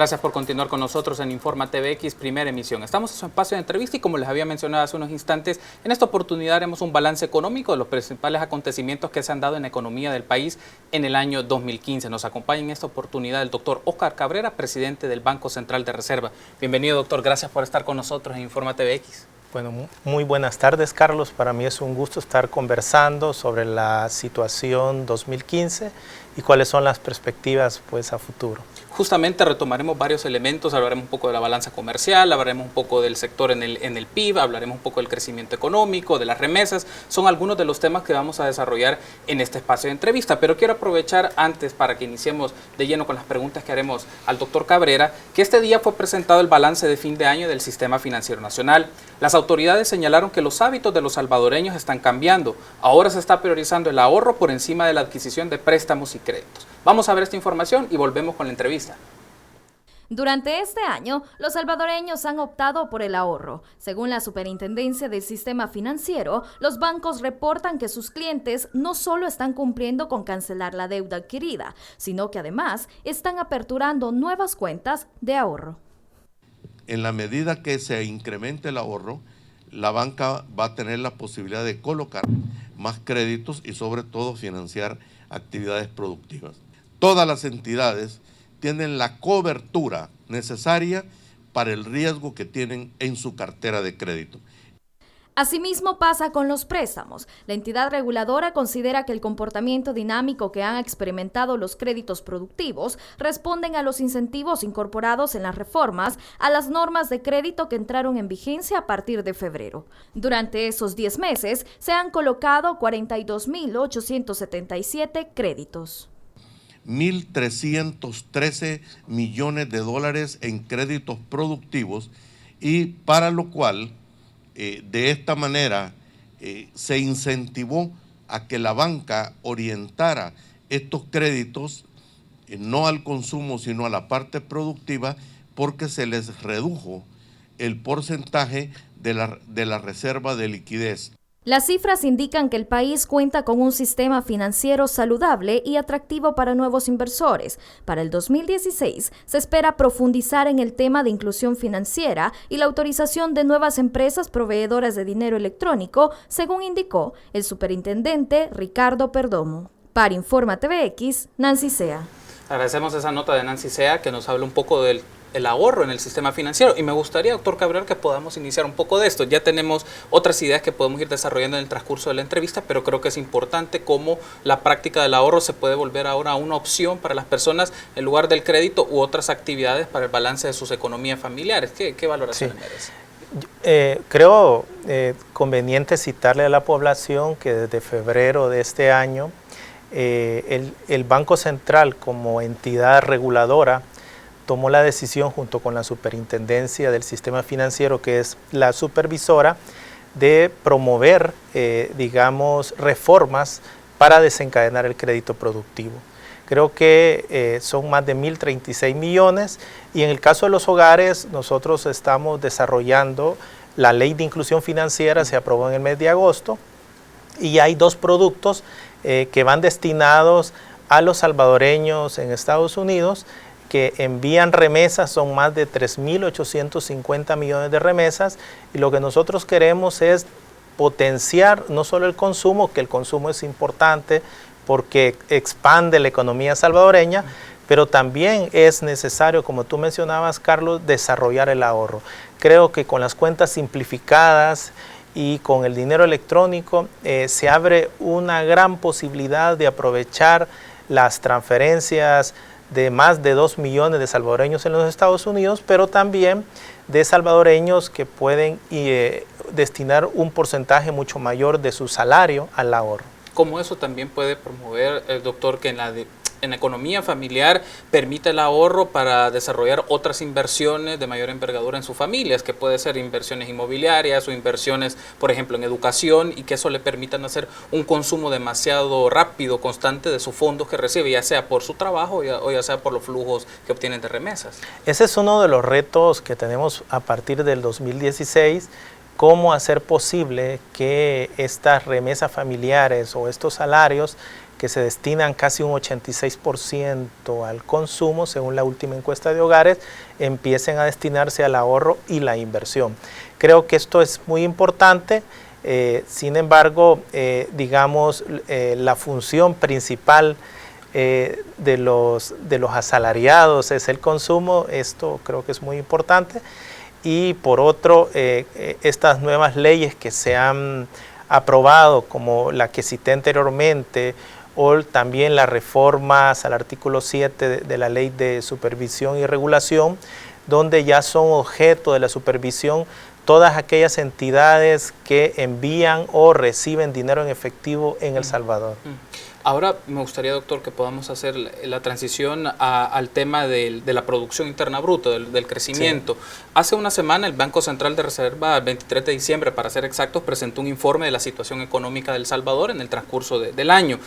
Gracias por continuar con nosotros en Informa TVX, primera emisión. Estamos en su espacio de entrevista y como les había mencionado hace unos instantes, en esta oportunidad haremos un balance económico de los principales acontecimientos que se han dado en la economía del país en el año 2015. Nos acompaña en esta oportunidad el doctor Óscar Cabrera, presidente del Banco Central de Reserva. Bienvenido, doctor. Gracias por estar con nosotros en Informa TVX. Bueno, muy buenas tardes, Carlos. Para mí es un gusto estar conversando sobre la situación 2015 y cuáles son las perspectivas pues, a futuro. Justamente retomaremos varios elementos, hablaremos un poco de la balanza comercial, hablaremos un poco del sector en el PIB, hablaremos un poco del crecimiento económico, de las remesas. Son algunos de los temas que vamos a desarrollar en este espacio de entrevista, pero quiero aprovechar antes para que iniciemos de lleno con las preguntas que haremos al doctor Cabrera, que este día fue presentado el balance de fin de año del Sistema Financiero Nacional. Las autoridades señalaron que los hábitos de los salvadoreños están cambiando. Ahora se está priorizando el ahorro por encima de la adquisición de préstamos y créditos. Vamos a ver esta información y volvemos con la entrevista. Durante este año, los salvadoreños han optado por el ahorro. Según la Superintendencia del Sistema Financiero, los bancos reportan que sus clientes no solo están cumpliendo con cancelar la deuda adquirida, sino que además están aperturando nuevas cuentas de ahorro. En la medida que se incremente el ahorro, la banca va a tener la posibilidad de colocar más créditos y sobre todo financiar actividades productivas. Todas las entidades tienen la cobertura necesaria para el riesgo que tienen en su cartera de crédito. Asimismo pasa con los préstamos. La entidad reguladora considera que el comportamiento dinámico que han experimentado los créditos productivos responden a los incentivos incorporados en las reformas a las normas de crédito que entraron en vigencia a partir de febrero. Durante esos 10 meses se han colocado 42.877 créditos. 1.313 millones de dólares en créditos productivos y para lo cual de esta manera se incentivó a que la banca orientara estos créditos no al consumo sino a la parte productiva porque se les redujo el porcentaje de la reserva de liquidez. Las cifras indican que el país cuenta con un sistema financiero saludable y atractivo para nuevos inversores. Para el 2016 se espera profundizar en el tema de inclusión financiera y la autorización de nuevas empresas proveedoras de dinero electrónico, según indicó el superintendente Ricardo Perdomo. Para Informa TVX, Nancy Sea. Agradecemos esa nota de Nancy Sea que nos habla un poco del ahorro en el sistema financiero y me gustaría, doctor Cabrera, que podamos iniciar un poco de esto. Ya tenemos otras ideas que podemos ir desarrollando en el transcurso de la entrevista, pero creo que es importante cómo la práctica del ahorro se puede volver ahora una opción para las personas en lugar del crédito u otras actividades para el balance de sus economías familiares. ¿Qué valoración merece? Creo conveniente citarle a la población que desde febrero de este año el Banco Central como entidad reguladora tomó la decisión junto con la Superintendencia del Sistema Financiero, que es la supervisora, de promover, reformas para desencadenar el crédito productivo. Creo que son más de 1.036 millones y en el caso de los hogares nosotros estamos desarrollando la Ley de Inclusión Financiera, se aprobó en el mes de agosto y hay 2 productos que van destinados a los salvadoreños en Estados Unidos que envían remesas, son más de 3.850 millones de remesas y lo que nosotros queremos es potenciar no solo el consumo, que el consumo es importante porque expande la economía salvadoreña, pero también es necesario, como tú mencionabas, Carlos, desarrollar el ahorro. Creo que con las cuentas simplificadas y con el dinero electrónico se abre una gran posibilidad de aprovechar las transferencias de más de 2 millones de salvadoreños en los Estados Unidos, pero también de salvadoreños que pueden destinar un porcentaje mucho mayor de su salario al ahorro. ¿Cómo eso también puede promover, doctor, que en la economía familiar permite el ahorro para desarrollar otras inversiones de mayor envergadura en sus familias, que puede ser inversiones inmobiliarias o inversiones, por ejemplo, en educación, y que eso le permitan hacer un consumo demasiado rápido, constante de sus fondos que recibe, ya sea por su trabajo o ya sea por los flujos que obtienen de remesas? Ese es uno de los retos que tenemos a partir del 2016, cómo hacer posible que estas remesas familiares o estos salarios que se destinan casi un 86% al consumo, según la última encuesta de hogares, empiecen a destinarse al ahorro y la inversión. Creo que esto es muy importante. Sin embargo, digamos, la función principal de los asalariados es el consumo. Esto creo que es muy importante. Y por otro, estas nuevas leyes que se han aprobado, como la que cité anteriormente, o también las reformas al artículo 7 de la Ley de Supervisión y Regulación, donde ya son objeto de la supervisión todas aquellas entidades que envían o reciben dinero en efectivo en El Salvador. Ahora me gustaría, doctor, que podamos hacer la transición al tema de la producción interna bruta, del crecimiento. Sí. Hace una semana el Banco Central de Reserva, el 23 de diciembre para ser exactos, presentó un informe de la situación económica de El Salvador en el transcurso del año,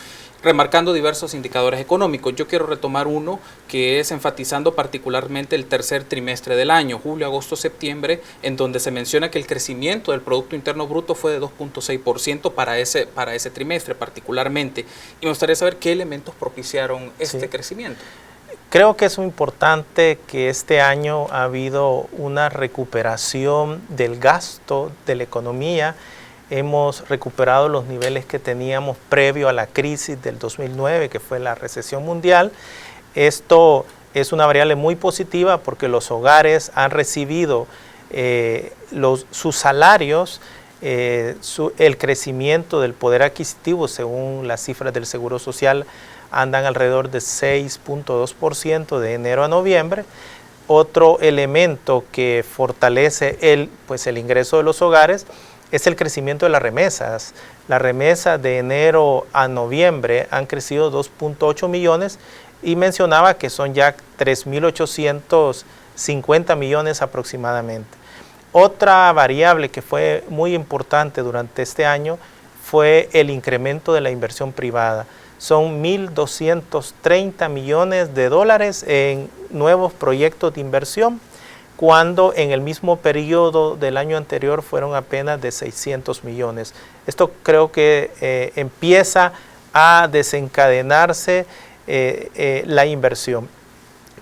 remarcando diversos indicadores económicos. Yo quiero retomar uno que es enfatizando particularmente el tercer trimestre del año, julio, agosto, septiembre, en donde se menciona que el crecimiento del Producto Interno Bruto fue de 2.6% para ese trimestre particularmente. Y me gustaría saber qué elementos propiciaron este crecimiento. Creo que es muy importante que este año ha habido una recuperación del gasto de la economía. Hemos recuperado los niveles que teníamos previo a la crisis del 2009, que fue la recesión mundial. Esto es una variable muy positiva porque los hogares han recibido sus salarios, el crecimiento del poder adquisitivo, según las cifras del Seguro Social, andan alrededor de 6.2% de enero a noviembre. Otro elemento que fortalece el ingreso de los hogares es el crecimiento de las remesas. Las remesas de enero a noviembre han crecido 2.8 millones y mencionaba que son ya 3.850 millones aproximadamente. Otra variable que fue muy importante durante este año fue el incremento de la inversión privada. Son 1.230 millones de dólares en nuevos proyectos de inversión, cuando en el mismo periodo del año anterior fueron apenas de 600 millones. Esto creo que empieza a desencadenarse la inversión.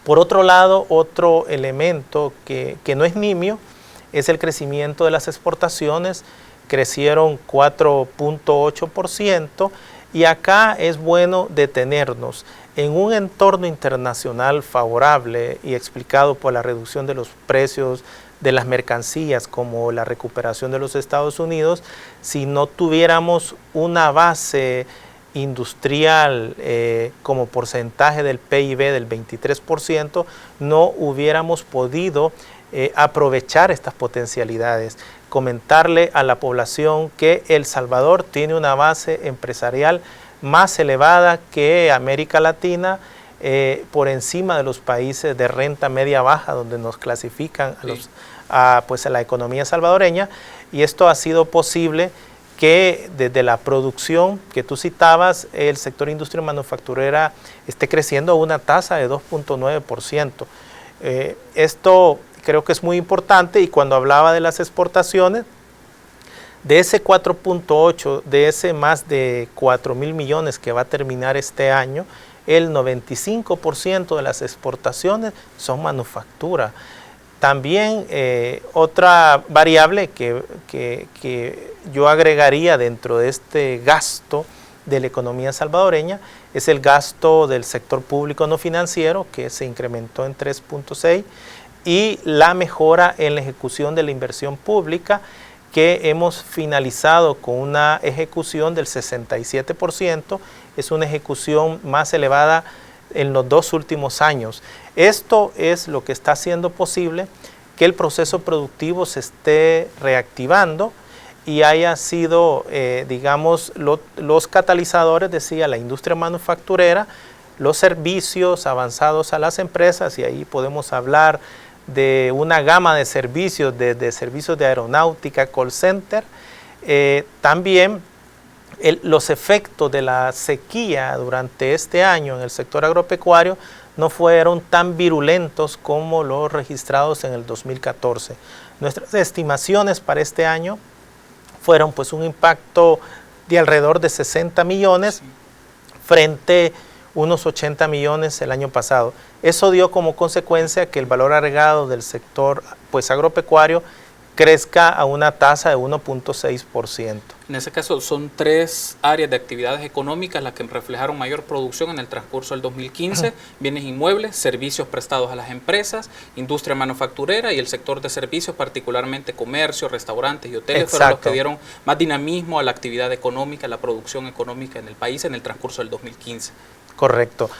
Por otro lado, otro elemento que no es nimio es el crecimiento de las exportaciones. Crecieron 4.8%, y acá es bueno detenernos. En un entorno internacional favorable y explicado por la reducción de los precios de las mercancías, como la recuperación de los Estados Unidos, si no tuviéramos una base industrial como porcentaje del PIB del 23%, no hubiéramos podido aprovechar estas potencialidades. Comentarle a la población que El Salvador tiene una base empresarial más elevada que América Latina, por encima de los países de renta media baja, donde nos clasifican a la economía salvadoreña, y esto ha sido posible que desde la producción que tú citabas, el sector industria manufacturera esté creciendo a una tasa de 2.9%. Esto creo que es muy importante, y cuando hablaba de las exportaciones, de ese 4.8, de ese más de 4.000 millones que va a terminar este año, el 95% de las exportaciones son manufactura. También otra variable que yo agregaría dentro de este gasto de la economía salvadoreña es el gasto del sector público no financiero, que se incrementó en 3.6%, y la mejora en la ejecución de la inversión pública, que hemos finalizado con una ejecución del 67%, es una ejecución más elevada en los 2 últimos años. Esto es lo que está haciendo posible que el proceso productivo se esté reactivando y haya sido, digamos, los catalizadores, decía, la industria manufacturera, los servicios avanzados a las empresas, y ahí podemos hablar de una gama de servicios, de servicios de aeronáutica, call center. También los efectos de la sequía durante este año en el sector agropecuario no fueron tan virulentos como los registrados en el 2014. Nuestras estimaciones para este año fueron un impacto de alrededor de 60 millones frente unos 80 millones el año pasado. Eso dio como consecuencia que el valor agregado del sector pues, agropecuario crezca a una tasa de 1.6%. En ese caso son 3 áreas de actividades económicas las que reflejaron mayor producción en el transcurso del 2015, bienes inmuebles, servicios prestados a las empresas, industria manufacturera y el sector de servicios, particularmente comercio, restaurantes y hoteles, fueron los que dieron más dinamismo a la actividad económica, a la producción económica en el país en el transcurso del 2015. Correcto.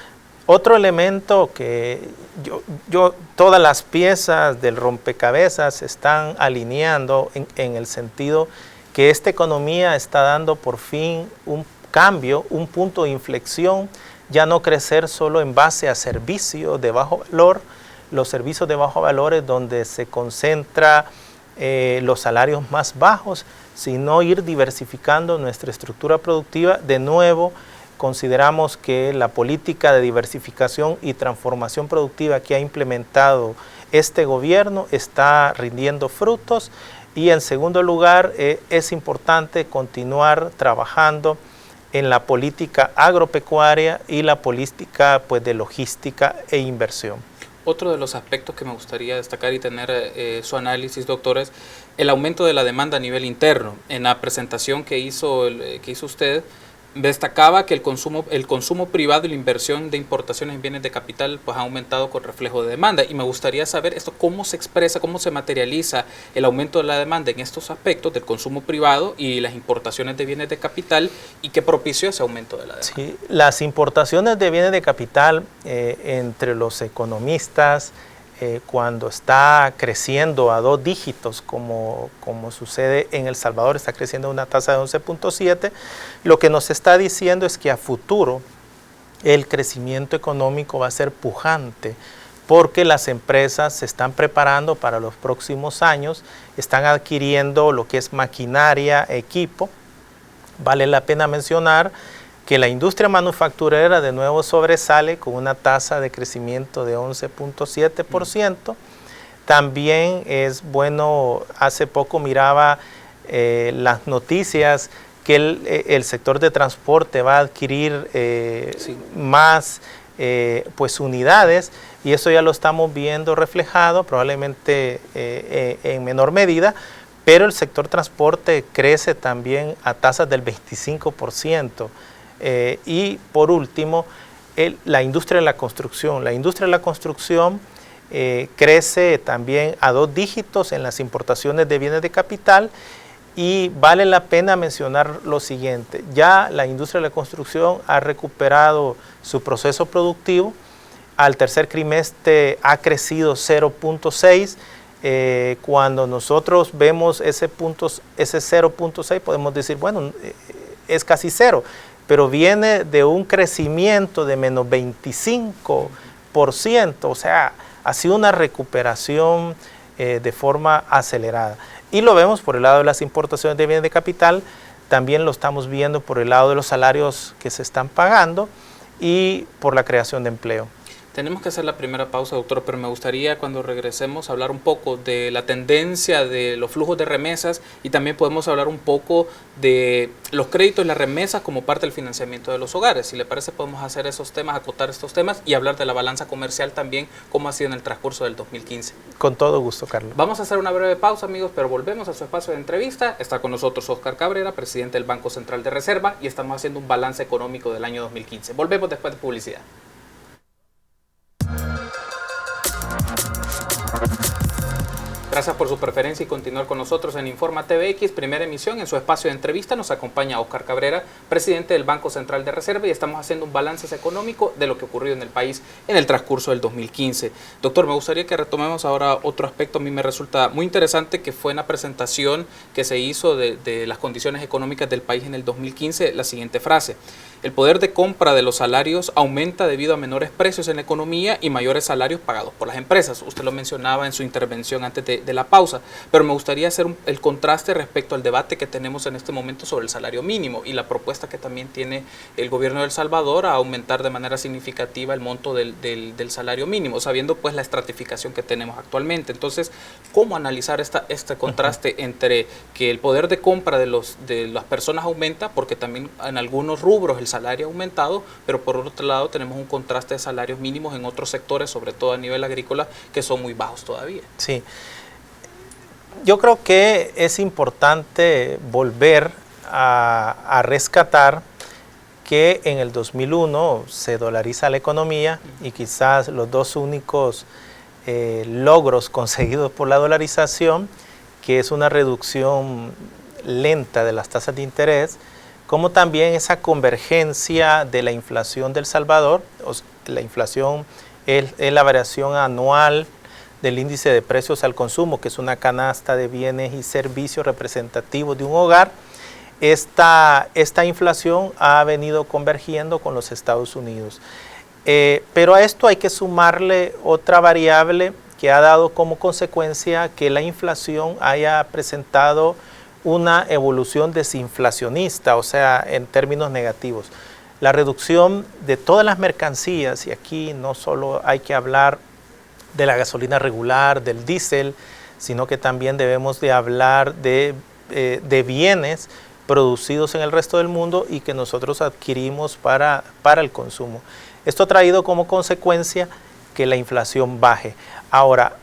Otro elemento que todas las piezas del rompecabezas se están alineando en el sentido que esta economía está dando por fin un cambio, un punto de inflexión, ya no crecer solo en base a servicios de bajo valor, los servicios de bajo valor es donde se concentra los salarios más bajos, sino ir diversificando nuestra estructura productiva. De nuevo, consideramos que la política de diversificación y transformación productiva que ha implementado este gobierno está rindiendo frutos y en segundo lugar es importante continuar trabajando en la política agropecuaria y la política pues, de logística e inversión. Otro de los aspectos que me gustaría destacar y tener su análisis, doctor, es el aumento de la demanda a nivel interno. En la presentación que hizo usted, destacaba que el consumo privado y la inversión de importaciones en bienes de capital pues, ha aumentado con reflejo de demanda. Y me gustaría saber esto cómo se expresa, cómo se materializa el aumento de la demanda en estos aspectos del consumo privado y las importaciones de bienes de capital y qué propició ese aumento de la demanda. Sí, las importaciones de bienes de capital entre los economistas, cuando está creciendo a 2 dígitos, como sucede en El Salvador, está creciendo a una tasa de 11.7, lo que nos está diciendo es que a futuro el crecimiento económico va a ser pujante, porque las empresas se están preparando para los próximos años, están adquiriendo lo que es maquinaria, equipo. Vale la pena mencionar que la industria manufacturera de nuevo sobresale con una tasa de crecimiento de 11.7%. También es bueno, hace poco miraba las noticias que el sector de transporte va a adquirir más pues unidades y eso ya lo estamos viendo reflejado, probablemente en menor medida, pero el sector transporte crece también a tasas del 25%. Y por último, la industria de la construcción. La industria de la construcción crece también a 2 dígitos en las importaciones de bienes de capital y vale la pena mencionar lo siguiente. Ya la industria de la construcción ha recuperado su proceso productivo. Al tercer trimestre ha crecido 0.6. Cuando nosotros vemos ese 0.6 podemos decir, bueno, es casi cero. Pero viene de un crecimiento de menos 25%, o sea, ha sido una recuperación de forma acelerada. Y lo vemos por el lado de las importaciones de bienes de capital, también lo estamos viendo por el lado de los salarios que se están pagando y por la creación de empleo. Tenemos que hacer la primera pausa, doctor, pero me gustaría cuando regresemos hablar un poco de la tendencia de los flujos de remesas y también podemos hablar un poco de los créditos y las remesas como parte del financiamiento de los hogares. Si le parece, podemos hacer esos temas, acotar estos temas y hablar de la balanza comercial también, cómo ha sido en el transcurso del 2015. Con todo gusto, Carlos. Vamos a hacer una breve pausa, amigos, pero volvemos a su espacio de entrevista. Está con nosotros Óscar Cabrera, presidente del Banco Central de Reserva, y estamos haciendo un balance económico del año 2015. Volvemos después de publicidad. Gracias por su preferencia y continuar con nosotros en Informa TVX, primera emisión. En su espacio de entrevista nos acompaña Óscar Cabrera, presidente del Banco Central de Reserva, y estamos haciendo un balance económico de lo que ocurrió en el país en el transcurso del 2015. Doctor, me gustaría que retomemos ahora otro aspecto. A mí me resulta muy interesante que fue en la presentación que se hizo de las condiciones económicas del país en el 2015, la siguiente frase: el poder de compra de los salarios aumenta debido a menores precios en la economía y mayores salarios pagados por las empresas. Usted lo mencionaba en su intervención antes de la pausa, pero me gustaría hacer el contraste respecto al debate que tenemos en este momento sobre el salario mínimo y la propuesta que también tiene el gobierno de El Salvador a aumentar de manera significativa el monto del salario mínimo, sabiendo pues la estratificación que tenemos actualmente. Entonces, ¿cómo analizar este contraste entre que el poder de compra de las personas aumenta, porque también en algunos rubros el salario ha aumentado, pero por otro lado tenemos un contraste de salarios mínimos en otros sectores, sobre todo a nivel agrícola, que son muy bajos todavía. Sí. Yo creo que es importante volver a rescatar que en el 2001 se dolariza la economía y quizás los dos únicos logros conseguidos por la dolarización, que es una reducción lenta de las tasas de interés, como también esa convergencia de la inflación del Salvador. La inflación es la variación anual del índice de precios al consumo, que es una canasta de bienes y servicios representativos de un hogar. Esta inflación ha venido convergiendo con los Estados Unidos. Pero a esto hay que sumarle otra variable que ha dado como consecuencia que la inflación haya presentado una evolución desinflacionista, o sea, en términos negativos. La reducción de todas las mercancías, y aquí no solo hay que hablar de la gasolina regular, del diésel, sino que también debemos de hablar de bienes producidos en el resto del mundo y que nosotros adquirimos para el consumo. Esto ha traído como consecuencia que la inflación baje. Ahora,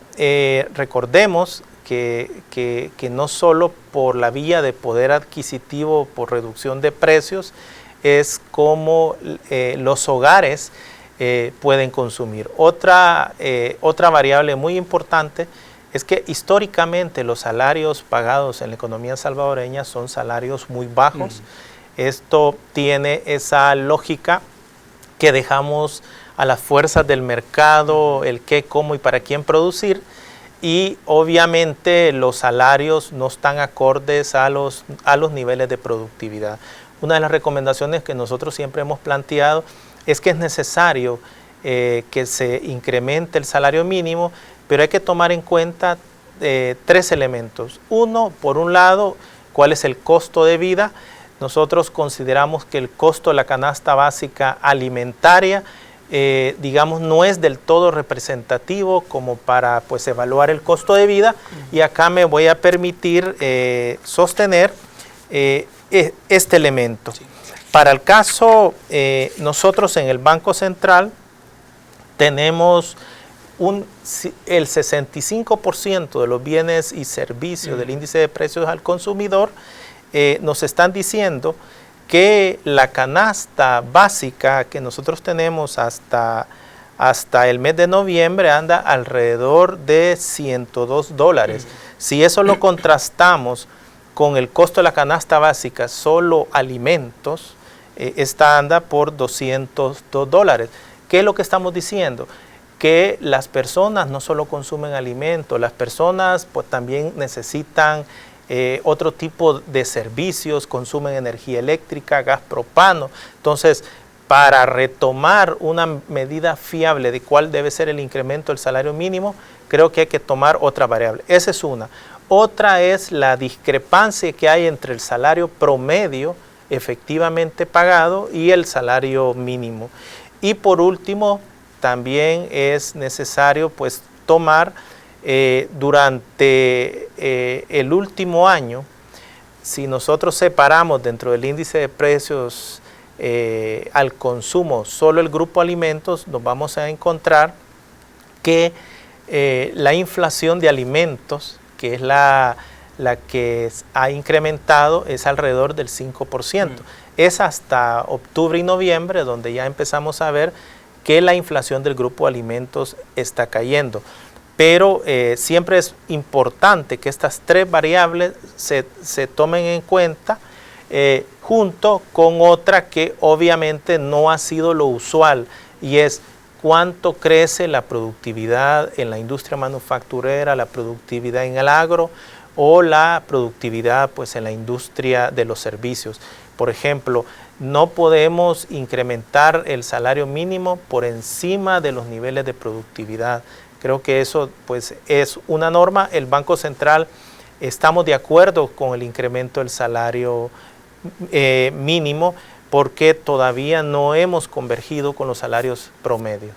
recordemos que no solo por la vía de poder adquisitivo, por reducción de precios, es como los hogares pueden consumir. Otra variable muy importante es que históricamente los salarios pagados en la economía salvadoreña son salarios muy bajos. Esto tiene esa lógica que dejamos a las fuerzas del mercado, el qué, cómo y para quién producir, y obviamente los salarios no están acordes a los niveles de productividad. Una de las recomendaciones que nosotros siempre hemos planteado es que es necesario que se incremente el salario mínimo, pero hay que tomar en cuenta tres elementos. Uno, por un lado, cuál es el costo de vida. Nosotros consideramos que el costo de la canasta básica alimentaria, digamos, no es del todo representativo como para pues evaluar el costo de vida, y acá me voy a permitir sostener este elemento. Sí. Para el caso, nosotros en el Banco Central tenemos el 65% de los bienes y servicios del índice de precios al consumidor. Nos están diciendo que la canasta básica que nosotros tenemos hasta el mes de noviembre anda alrededor de $102. Si eso lo contrastamos con el costo de la canasta básica, solo alimentos, esta anda por $202. ¿Qué es lo que estamos diciendo? Que las personas no solo consumen alimentos, las personas pues también necesitan otro tipo de servicios, consumen energía eléctrica, gas propano. Entonces, para retomar una medida fiable de cuál debe ser el incremento del salario mínimo, creo que hay que tomar otra variable. Esa es una. Otra es la discrepancia que hay entre el salario promedio efectivamente pagado y el salario mínimo. Y por último, también es necesario pues tomar durante el último año, si nosotros separamos dentro del índice de precios al consumo solo el grupo alimentos, nos vamos a encontrar que la inflación de alimentos, que es la que ha incrementado, es alrededor del 5%. Es hasta octubre y noviembre donde ya empezamos a ver que la inflación del grupo alimentos está cayendo. Pero siempre es importante que estas tres variables se tomen en cuenta junto con otra que obviamente no ha sido lo usual, y es cuánto crece la productividad en la industria manufacturera, la productividad en el agro o la productividad pues en la industria de los servicios. Por ejemplo, no podemos incrementar el salario mínimo por encima de los niveles de productividad. Creo que eso pues es una norma. El Banco Central estamos de acuerdo con el incremento del salario mínimo, porque todavía no hemos convergido con los salarios promedios.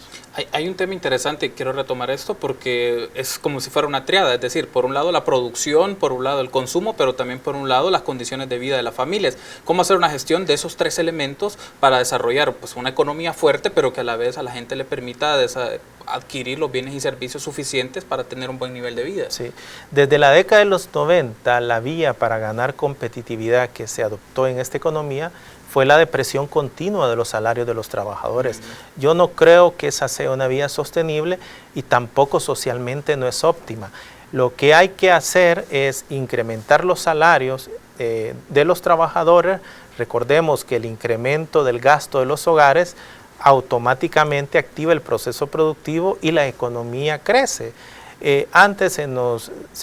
Hay un tema interesante y quiero retomar esto porque es como si fuera una triada, es decir, por un lado la producción, por un lado el consumo, pero también por un lado las condiciones de vida de las familias. ¿Cómo hacer una gestión de esos tres elementos para desarrollar pues, una economía fuerte, pero que a la vez a la gente le permita adquirir los bienes y servicios suficientes para tener un buen nivel de vida? Sí. Desde la década de los 90, la vía para ganar competitividad que se adoptó en esta economía fue la depresión continua de los salarios de los trabajadores. Yo no creo que esa sea una vía sostenible y tampoco socialmente no es óptima. Lo que hay que hacer es incrementar los salarios de los trabajadores. Recordemos que el incremento del gasto de los hogares automáticamente activa el proceso productivo y la economía crece. Antes se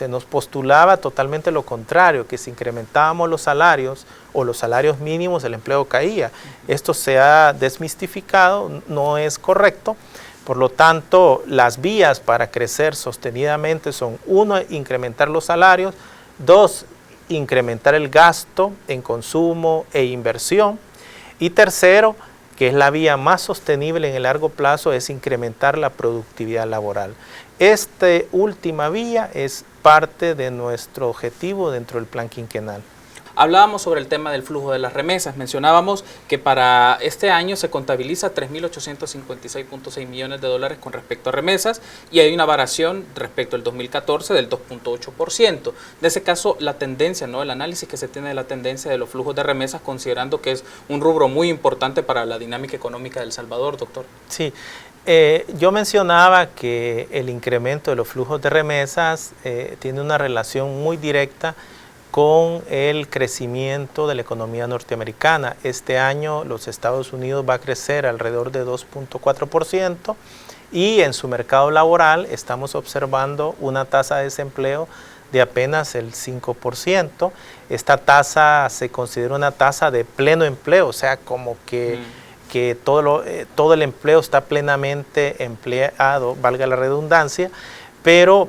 nos postulaba totalmente lo contrario, que si incrementábamos los salarios o los salarios mínimos, el empleo caía. Esto se ha desmistificado, no es correcto. Por lo tanto, las vías para crecer sostenidamente son: 1, incrementar los salarios; 2, incrementar el gasto en consumo e inversión; y tercero, que es la vía más sostenible en el largo plazo, es incrementar la productividad laboral. Esta última vía es parte de nuestro objetivo dentro del plan quinquenal. Hablábamos sobre el tema del flujo de las remesas. Mencionábamos que para este año se contabiliza 3.856.6 millones de dólares con respecto a remesas y hay una variación respecto al 2014 del 2.8%. De ese caso, la tendencia, ¿no? El análisis que se tiene de la tendencia de los flujos de remesas, considerando que es un rubro muy importante para la dinámica económica de El Salvador, doctor. Sí. Yo mencionaba que el incremento de los flujos de remesas tiene una relación muy directa con el crecimiento de la economía norteamericana. Este año los Estados Unidos va a crecer alrededor de 2.4% y en su mercado laboral estamos observando una tasa de desempleo de apenas el 5%. Esta tasa se considera una tasa de pleno empleo, o sea, como que todo el empleo está plenamente empleado, valga la redundancia, pero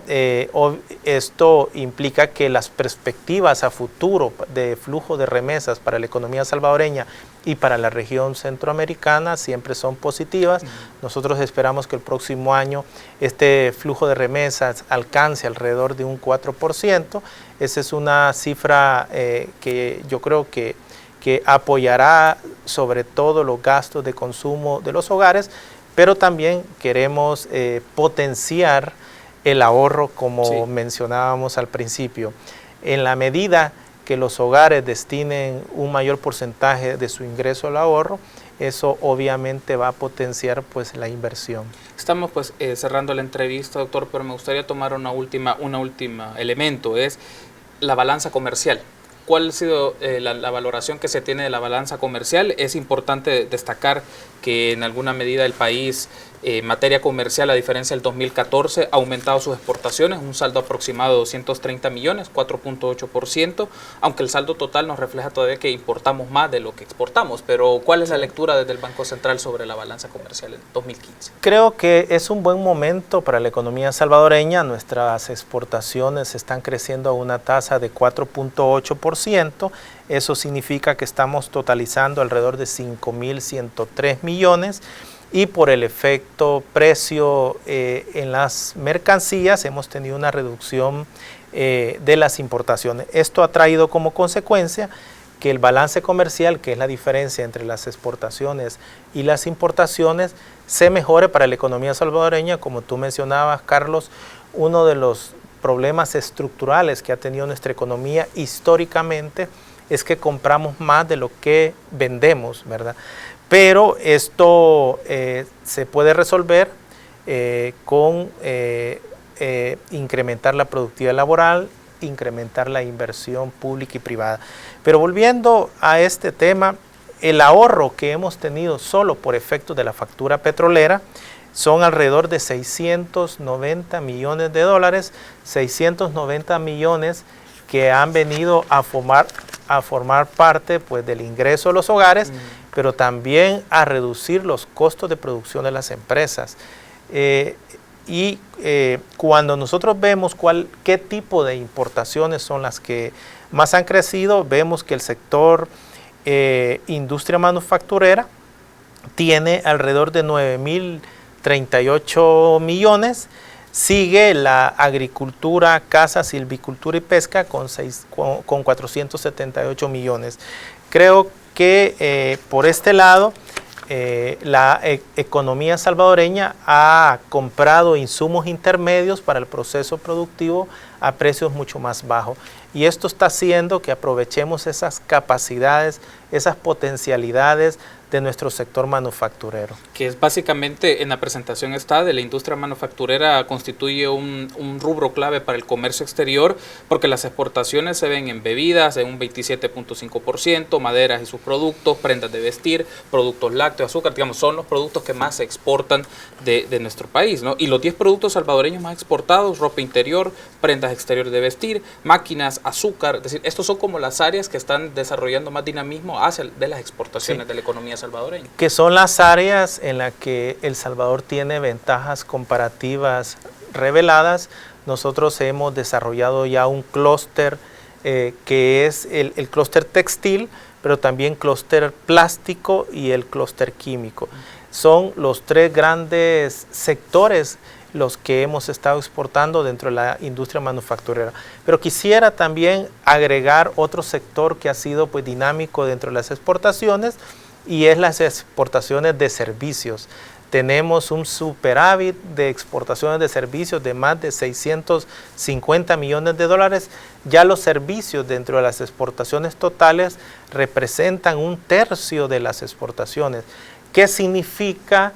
esto implica que las perspectivas a futuro de flujo de remesas para la economía salvadoreña y para la región centroamericana siempre son positivas. Nosotros esperamos que el próximo año este flujo de remesas alcance alrededor de un 4%. Esa es una cifra que yo creo que apoyará sobre todo los gastos de consumo de los hogares, pero también queremos potenciar el ahorro, como mencionábamos al principio. En la medida que los hogares destinen un mayor porcentaje de su ingreso al ahorro, eso obviamente va a potenciar pues la inversión. Estamos pues cerrando la entrevista, doctor, pero me gustaría tomar una última elemento, es la balanza comercial. ¿Cuál ha sido la valoración que se tiene de la balanza comercial? Es importante destacar que en alguna medida el país, en materia comercial, a diferencia del 2014, ha aumentado sus exportaciones, un saldo aproximado de 230 millones, 4.8%, aunque el saldo total nos refleja todavía que importamos más de lo que exportamos. Pero ¿cuál es la lectura desde el Banco Central sobre la balanza comercial en 2015? Creo que es un buen momento para la economía salvadoreña. Nuestras exportaciones están creciendo a una tasa de 4.8%. Eso significa que estamos totalizando alrededor de 5.103 millones y por el efecto precio en las mercancías hemos tenido una reducción de las importaciones. Esto ha traído como consecuencia que el balance comercial, que es la diferencia entre las exportaciones y las importaciones, se mejore para la economía salvadoreña. Como tú mencionabas, Carlos, uno de los problemas estructurales que ha tenido nuestra economía históricamente es que compramos más de lo que vendemos, ¿verdad? Pero esto se puede resolver con incrementar la productividad laboral, incrementar la inversión pública y privada. Pero volviendo a este tema, el ahorro que hemos tenido solo por efecto de la factura petrolera son alrededor de 690 millones de dólares, 690 millones que han venido a formar parte pues, del ingreso de los hogares, pero también a reducir los costos de producción de las empresas. Cuando nosotros vemos qué tipo de importaciones son las que más han crecido, vemos que el sector industria manufacturera tiene alrededor de 9.038 millones. Sigue la agricultura, caza, silvicultura y pesca con 478 millones. Creo que por este lado la economía salvadoreña ha comprado insumos intermedios para el proceso productivo a precios mucho más bajos. Y esto está haciendo que aprovechemos esas capacidades, esas potencialidades de nuestro sector manufacturero. Que es básicamente, en la presentación está, de la industria manufacturera constituye un rubro clave para el comercio exterior, porque las exportaciones se ven en bebidas en un 27.5%, maderas y sus productos, prendas de vestir, productos lácteos, azúcar, digamos, son los productos que más se exportan de nuestro país, ¿no? Y los 10 productos salvadoreños más exportados: ropa interior, prendas exteriores de vestir, máquinas, azúcar, es decir, estos son como las áreas que están desarrollando más dinamismo hacia de las exportaciones de la economía salvadoreña. Que son las áreas en las que El Salvador tiene ventajas comparativas reveladas. Nosotros hemos desarrollado ya un clúster que es el clúster textil, pero también clúster plástico y el clúster químico. Son los 3 grandes sectores los que hemos estado exportando dentro de la industria manufacturera. Pero quisiera también agregar otro sector que ha sido pues dinámico dentro de las exportaciones, y es las exportaciones de servicios. Tenemos un superávit de exportaciones de servicios de más de 650 millones de dólares. Ya los servicios dentro de las exportaciones totales representan 1/3 de las exportaciones. ¿Qué significa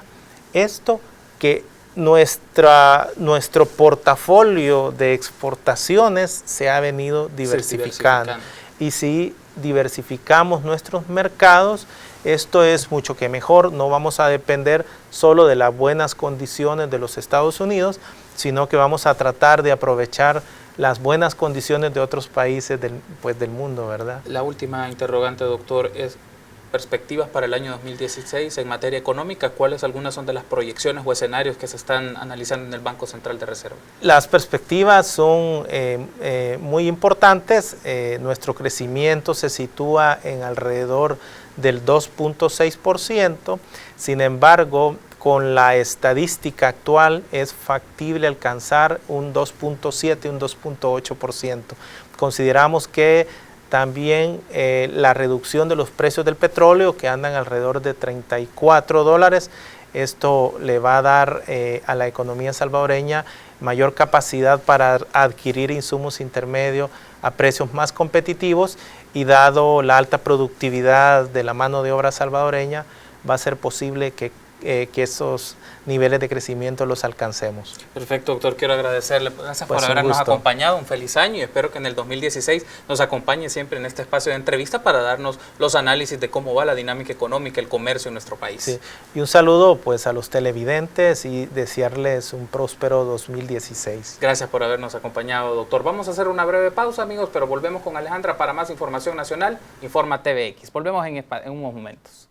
esto? Que nuestro portafolio de exportaciones se ha venido diversificando. Y si diversificamos nuestros mercados, esto es mucho que mejor. No vamos a depender solo de las buenas condiciones de los Estados Unidos, sino que vamos a tratar de aprovechar las buenas condiciones de otros países del mundo, ¿verdad? La última interrogante, doctor, es perspectivas para el año 2016 en materia económica. ¿Cuáles algunas son de las proyecciones o escenarios que se están analizando en el Banco Central de Reserva? Las perspectivas son muy importantes. Nuestro crecimiento se sitúa en alrededor del 2.6%. Sin embargo, con la estadística actual es factible alcanzar un 2.7, un 2.8%. Consideramos que también la reducción de los precios del petróleo, que andan alrededor de $34, esto le va a dar a la economía salvadoreña mayor capacidad para adquirir insumos intermedios a precios más competitivos, y dado la alta productividad de la mano de obra salvadoreña, va a ser posible que esos niveles de crecimiento los alcancemos. Perfecto, doctor. Quiero agradecerle. Gracias por habernos acompañado. Un feliz año, y espero que en el 2016 nos acompañe siempre en este espacio de entrevista para darnos los análisis de cómo va la dinámica económica, el comercio en nuestro país. Sí. Y un saludo pues a los televidentes y desearles un próspero 2016. Gracias por habernos acompañado, doctor. Vamos a hacer una breve pausa, amigos, pero volvemos con Alejandra para más información nacional. Informa TVX. Volvemos en unos momentos.